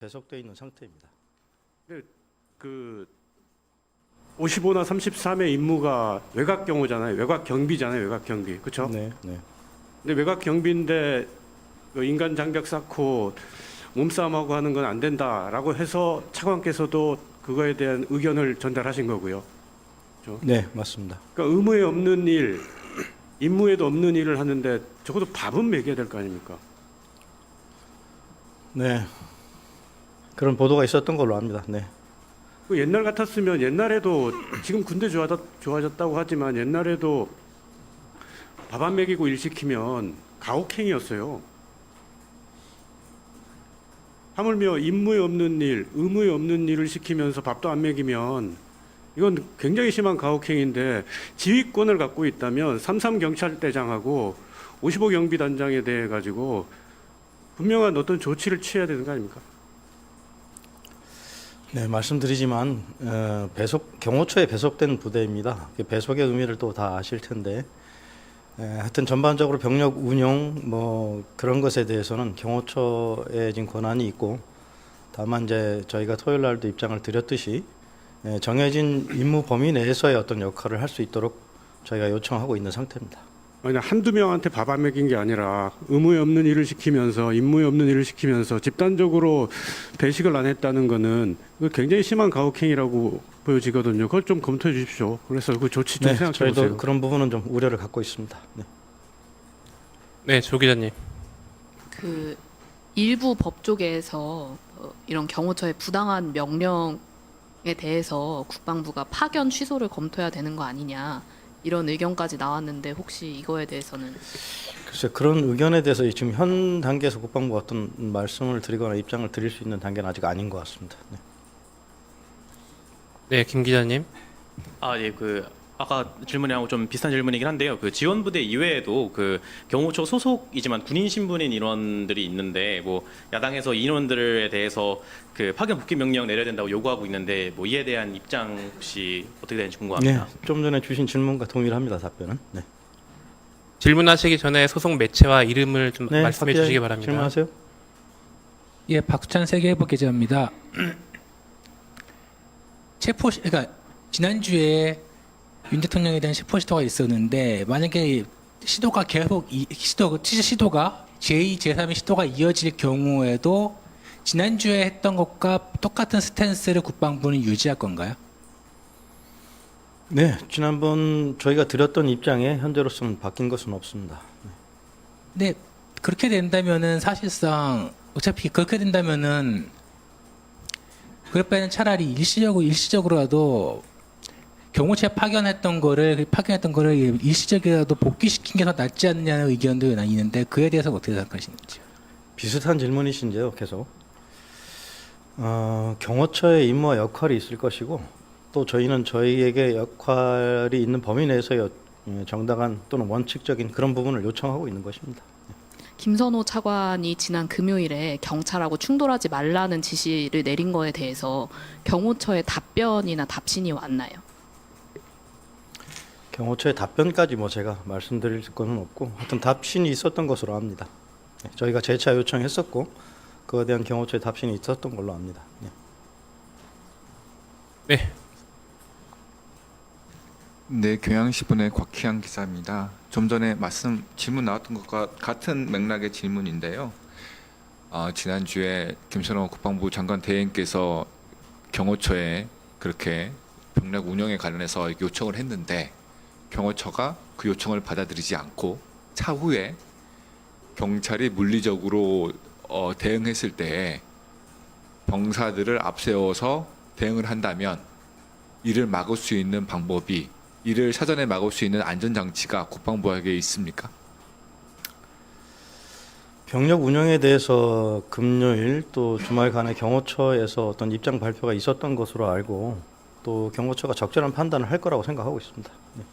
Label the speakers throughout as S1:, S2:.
S1: 배속되어 있는 상태입니다.
S2: 근데 그 55나 33의 임무가 외곽 경호잖아요. 외곽 경비잖아요. 외곽 경비. 그렇죠?
S1: 네, 네.
S2: 근데 외곽 경비인데 그 인간 장벽 쌓고 몸싸움하고 하는 건 안 된다라고 해서 차관께서도 그거에 대한 의견을 전달하신 거고요. 그렇죠?
S1: 네, 맞습니다.
S2: 그러니까 의무에 없는 일, 임무에도 없는 일을 하는데 적어도 밥은 먹여야 될 거 아닙니까?
S1: 네. 그런 보도가 있었던 걸로 압니다. 네.
S2: 그 옛날 같았으면 옛날에도 지금 군대 좋아졌다고 하지만 옛날에도 밥 안 먹이고 일 시키면 가혹행위였어요. 하물며 임무에 없는 일, 의무에 없는 일을 시키면서 밥도 안 먹이면 이건 굉장히 심한 가혹행위인데 지휘권을 갖고 있다면 33경찰대장하고 55경비단장에 대해 가지고 분명한 어떤 조치를 취해야 되는 거 아닙니까?
S1: 네, 말씀드리지만 경호처에 배속된 부대입니다. 배속의 의미를 또 다 아실 텐데 하여튼 전반적으로 병력 운영 뭐 그런 것에 대해서는 경호처에 지금 권한이 있고 다만 이제 저희가 토요일 날도 입장을 드렸듯이 정해진 임무 범위 내에서의 어떤 역할을 할 수 있도록 저희가 요청하고 있는 상태입니다.
S2: 아니 한두 명한테 밥 안 먹인 게 아니라 의무에 없는 일을 시키면서 임무에 없는 일을 시키면서 집단적으로 배식을 안 했다는 거는 굉장히 심한 가혹행위라고 보여지거든요. 그걸 좀 검토해 주십시오. 그래서 그 조치 좀
S1: 네,
S2: 생각해
S1: 저희도
S2: 보세요.
S1: 그런 부분은 좀 우려를 갖고 있습니다. 네.
S3: 네, 조 기자님.
S4: 그 일부 법조계에서 이런 경호처의 부당한 명령에 대해서 국방부가 파견 취소를 검토해야 되는 거 아니냐 이런 의견까지 나왔는데 혹시 이거에 대해서는?
S1: 글쎄 그런 의견에 대해서 지금 현 단계에서 국방부가 어떤 말씀을 드리거나 입장을 드릴 수 있는 단계는 아직 아닌 것 같습니다. 네.
S3: 네, 김 기자님.
S5: 예, 아까 질문이하고 좀 비슷한 질문이긴 한데요. 그 지원부대 이외에도 그 경호처 소속이지만 군인 신분인 인원들이 있는데 뭐 야당에서 인원들에 대해서 그 파견 복귀 명령 내려야 된다고 요구하고 있는데 뭐 이에 대한 입장 혹시 어떻게 되는지 궁금합니다.
S1: 네, 좀 전에 주신 질문과 동일합니다. 답변은. 네.
S3: 질문하시기 전에 소속 매체와 이름을 좀
S1: 네,
S3: 말씀해
S1: 박
S3: 주시기
S1: 기자님,
S3: 바랍니다.
S1: 질문하세요.
S6: 예, 박수찬 세계일보 기자입니다. 그러니까 지난주에 윤 대통령에 대한 체포 시도가 있었는데 만약에 시도가 계속 시도가 제2, 제3의 시도가 이어질 경우에도 지난주에 했던 것과 똑같은 스탠스를 국방부는 유지할 건가요?
S1: 네, 지난번 저희가 드렸던 입장에 현재로서는 바뀐 것은 없습니다.
S6: 네, 그렇게 된다면은 사실상 어차피 그렇게 된다면은 그럴 바에는 차라리 일시적으로라도 경호처에 파견했던 거를 일시적이라도 복귀시킨 게 더 낫지 않느냐는 의견도 있는데 그에 대해서 어떻게 생각하시는지요?
S1: 비슷한 질문이신데요, 계속. 경호처의 임무와 역할이 있을 것이고 또 저희는 저희에게 역할이 있는 범위 내에서의 정당한 또는 원칙적인 그런 부분을 요청하고 있는 것입니다.
S4: 김선호 차관이 지난 금요일에 경찰하고 충돌하지 말라는 지시를 내린 거에 대해서 경호처의 답변이나 답신이 왔나요?
S1: 경호처의 답변까지 뭐 제가 말씀드릴 것은 없고 하여튼 답신이 있었던 것으로 압니다. 네, 저희가 재차 요청했었고 그거에 대한 경호처의 답신이 있었던 걸로 압니다. 네.
S3: 네,
S7: 네, 경향신문의 곽희양 기자입니다. 좀 전에 질문 나왔던 것과 같은 맥락의 질문인데요. 지난주에 김선호 국방부 장관 대행께서 경호처에 그렇게 병력 운영에 관련해서 요청을 했는데 경호처가 그 요청을 받아들이지 않고 차후에 경찰이 물리적으로 대응했을 때 병사들을 앞세워서 대응을 한다면 이를 막을 수 있는 방법이 이를 사전에 막을 수 있는 안전장치가 국방부에게 있습니까?
S1: 병력 운영에 대해서 금요일 또 주말간에 경호처에서 어떤 입장 발표가 있었던 것으로 알고 또 경호처가 적절한 판단을 할 거라고 생각하고 있습니다. 네.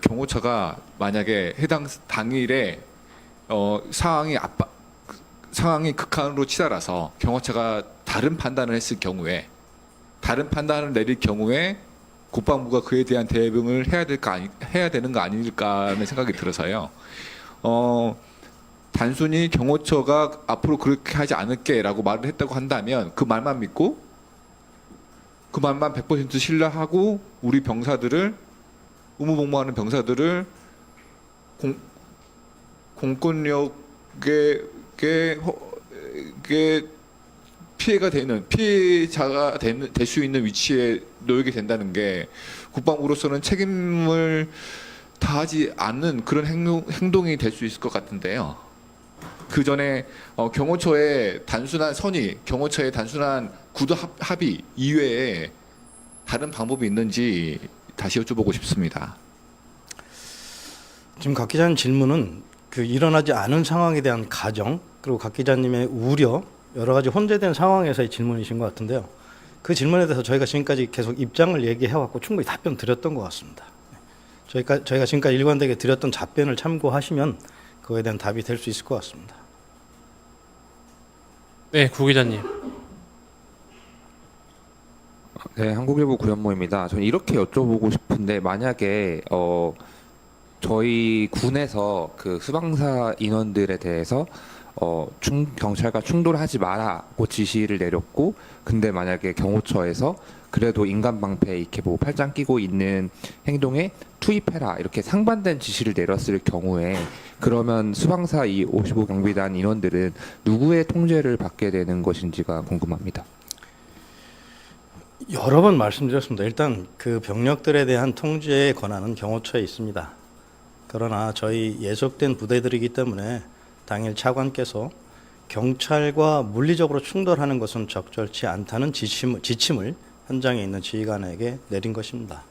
S7: 경호처가 만약에 해당 당일에 상황이 극한으로 치달아서 경호처가 다른 판단을 했을 경우에 다른 판단을 내릴 경우에 국방부가 그에 대한 대응을 해야 되는 거 아닐까 하는 생각이 들어서요. 단순히 경호처가 앞으로 그렇게 하지 않을게라고 말을 했다고 한다면 그 말만 믿고 그 말만 100% 신뢰하고 우리 병사들을 의무복무하는 병사들을 공권력에 피해가 되는 피해자가 될 수 있는 위치에 놓이게 된다는 게 국방부로서는 책임을 다하지 않는 그런 행동이 될 수 있을 것 같은데요. 그 전에 경호처의 단순한 선의, 경호처의 단순한 구도 합의 이외에 다른 방법이 있는지 다시 여쭤보고 싶습니다.
S1: 지금 각 기자님 질문은 그 일어나지 않은 상황에 대한 가정 그리고 각 기자님의 우려 여러 가지 혼재된 상황에서의 질문이신 것 같은데요. 그 질문에 대해서 저희가 지금까지 계속 입장을 얘기해왔고 충분히 답변 드렸던 것 같습니다. 저희가 지금까지 일관되게 드렸던 답변을 참고하시면 그거에 대한 답이 될 수 있을 것 같습니다.
S3: 네, 구 기자님.
S8: 네, 한국일보 구현모입니다. 저는 이렇게 여쭤보고 싶은데 만약에 저희 군에서 그 수방사 인원들에 대해서 경찰과 충돌하지 마라고 지시를 내렸고, 근데 만약에 경호처에서 그래도 인간 방패 이렇게 뭐 팔짱 끼고 있는 행동에 투입해라 이렇게 상반된 지시를 내렸을 경우에 그러면 수방사 이 55 경비단 인원들은 누구의 통제를 받게 되는 것인지가 궁금합니다.
S1: 여러 번 말씀드렸습니다. 일단 그 병력들에 대한 통제의 권한은 경호처에 있습니다. 그러나 저희 예속된 부대들이기 때문에 당일 차관께서 경찰과 물리적으로 충돌하는 것은 적절치 않다는 지침을 현장에 있는 지휘관에게 내린 것입니다.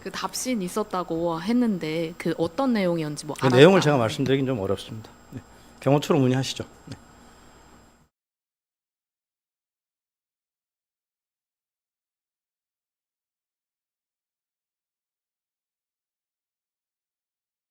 S4: 그 답신 있었다고 했는데 그 어떤 내용이었는지 뭐
S1: 그
S4: 알았다.
S1: 내용을 제가 말씀드리긴 좀 어렵습니다. 네. 경호처로 문의하시죠. 네.